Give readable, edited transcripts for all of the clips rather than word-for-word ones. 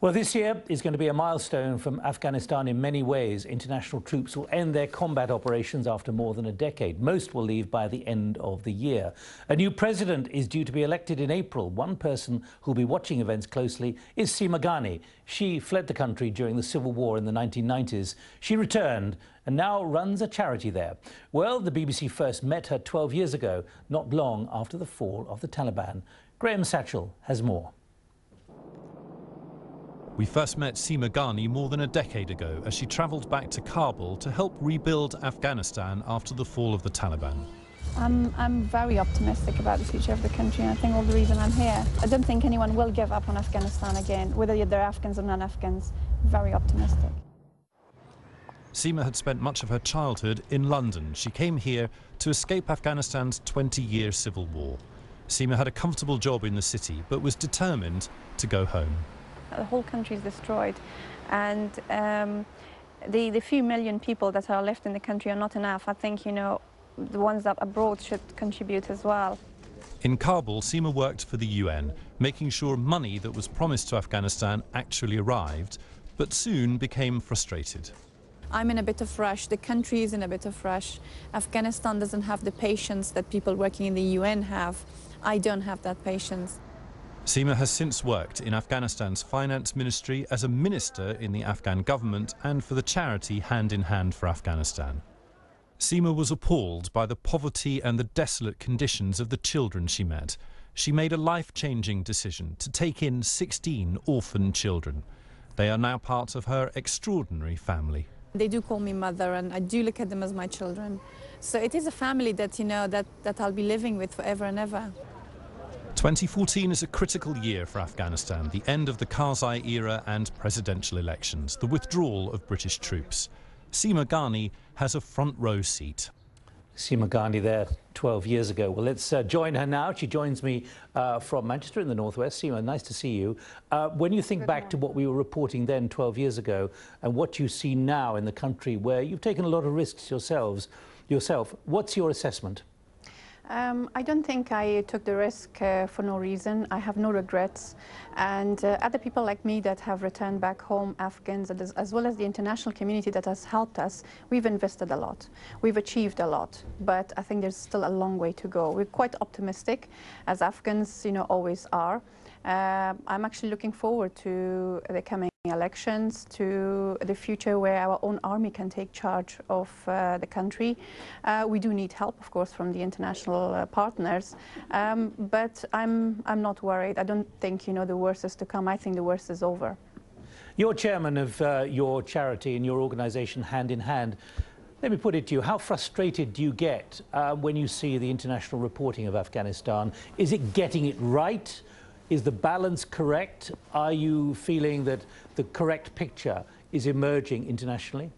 Well, this year is going to be a milestone from Afghanistan in many ways. International troops will end their combat operations after more than a decade. Most will leave by the end of the year. A new president is due to be elected in April. One person who'll be watching events closely is Seema Ghani. She fled the country during the civil war in the 1990s. She returned and now runs a charity there. Well, the BBC first met her 12 years ago, not long after the fall of the Taliban. Graham Satchell has more. We first met Seema Ghani more than a decade ago as she travelled back to Kabul to help rebuild Afghanistan after the fall of the Taliban. I'm very optimistic about the future of the country, and I think all the reason I'm here. I don't think anyone will give up on Afghanistan again, whether they're Afghans or non-Afghans. Very optimistic. Seema had spent much of her childhood in London. She came here to escape Afghanistan's 20-year civil war. Seema had a comfortable job in the city, but was determined to go home. The whole country is destroyed, and the few million people that are left in the country are not enough. I think, you know, the ones that abroad should contribute as well. In Kabul, Seema worked for the UN, making sure money that was promised to Afghanistan actually arrived, but soon became frustrated. I'm in a bit of rush. The country is in a bit of rush. Afghanistan doesn't have the patience that people working in the UN have. I don't have that patience. Seema has since worked in Afghanistan's finance ministry as a minister in the Afghan government and for the charity Hand in Hand for Afghanistan. Seema was appalled by the poverty and the desolate conditions of the children she met. She made a life-changing decision to take in 16 orphan children. They are now part of her extraordinary family. They do call me mother, and I do look at them as my children. So it is a family that, you know, that I'll be living with forever and ever. 2014 is a critical year for Afghanistan, the end of the Karzai era and presidential elections, the withdrawal of British troops. Seema Ghani has a front row seat. Seema Ghani there 12 years ago. Well, let's join her now. She joins me from Manchester in the northwest. Seema, nice to see you. When you think back to what we were reporting then 12 years ago and what you see now in the country where you've taken a lot of risks yourself, what's your assessment? I don't think I took the risk for no reason. I have no regrets. And other people like me that have returned back home, Afghans, as well as the international community that has helped us, we've invested a lot. We've achieved a lot. But I think there's still a long way to go. We're quite optimistic, as Afghans, you know, always are. I'm actually looking forward to the coming elections, to the future where our own army can take charge of the country. We do need help, of course, from the international partners, but I'm not worried. I don't think, you know, the worst is to come. I think the worst is over. You're chairman of your charity and your organisation Hand in Hand. Let me put it to you, how frustrated do you get when you see the international reporting of Afghanistan? Is it getting it right? Is the balance correct? Are you feeling that the correct picture is emerging internationally?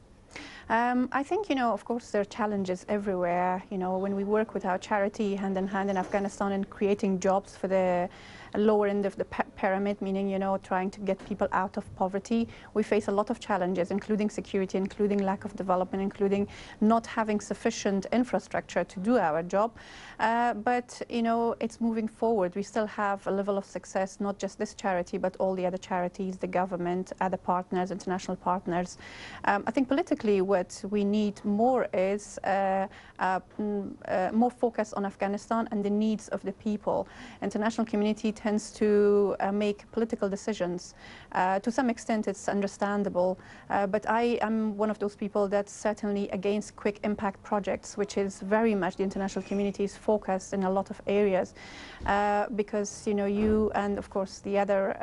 I think, you know, of course, there are challenges everywhere. You know, when we work with our charity Hand in Hand in Afghanistan and creating jobs for the lower end of the pyramid, meaning, you know, trying to get people out of poverty, we face a lot of challenges, including security, including lack of development, including not having sufficient infrastructure to do our job. But, you know, it's moving forward. We still have a level of success, not just this charity, but all the other charities, the government, other partners, international partners. I think politically what we need more is more focus on Afghanistan and the needs of the people. International community tends to make political decisions. To some extent it's understandable, but I am one of those people that's certainly against quick impact projects, which is very much the international community's focus in a lot of areas, because, you know, you and of course the other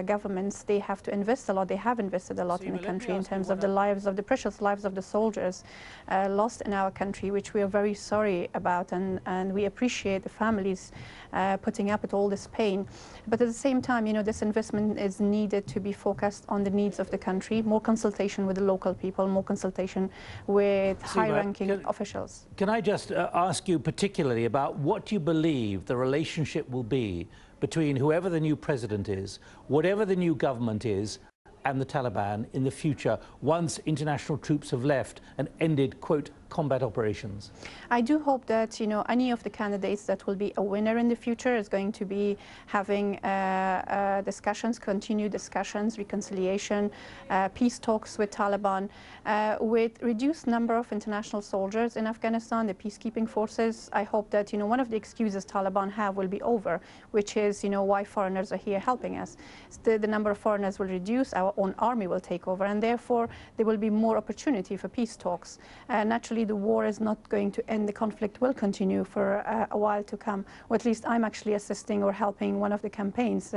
governments, they have to invest a lot. They have invested a lot in the country in terms of the lives of the precious lives of the soldiers lost in our country, which we are very sorry about, and we appreciate the families putting up with all this pain. But at the same time, you know, this investment is needed to be focused on the needs of the country, more consultation with the local people, more consultation with high-ranking officials. Can I just ask you particularly about what you believe the relationship will be between whoever the new president is, whatever the new government is, and the Taliban in the future once international troops have left and ended, quote, combat operations? I do hope that, you know, any of the candidates that will be a winner in the future is going to be having discussions, continued discussions, reconciliation, peace talks with Taliban, with reduced number of international soldiers in Afghanistan, the peacekeeping forces. I hope that, you know, one of the excuses Taliban have will be over, which is, you know, why foreigners are here helping us. The number of foreigners will reduce, our own army will take over, and therefore there will be more opportunity for peace talks. Naturally, the war is not going to end. The conflict will continue for a while to come, or at least I'm actually assisting or helping one of the campaigns,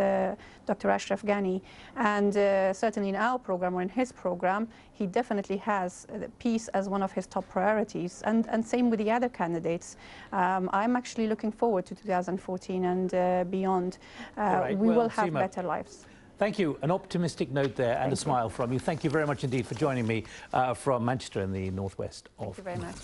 Dr. Ashraf Ghani, and certainly in our program or in his program, he definitely has peace as one of his top priorities, and same with the other candidates. I'm actually looking forward to 2014 and beyond. Right. We well, will have Seema, better lives. Thank you. An optimistic note there and Thank a smile from you. Thank you very much indeed for joining me from Manchester in the northwest of Thank you very much.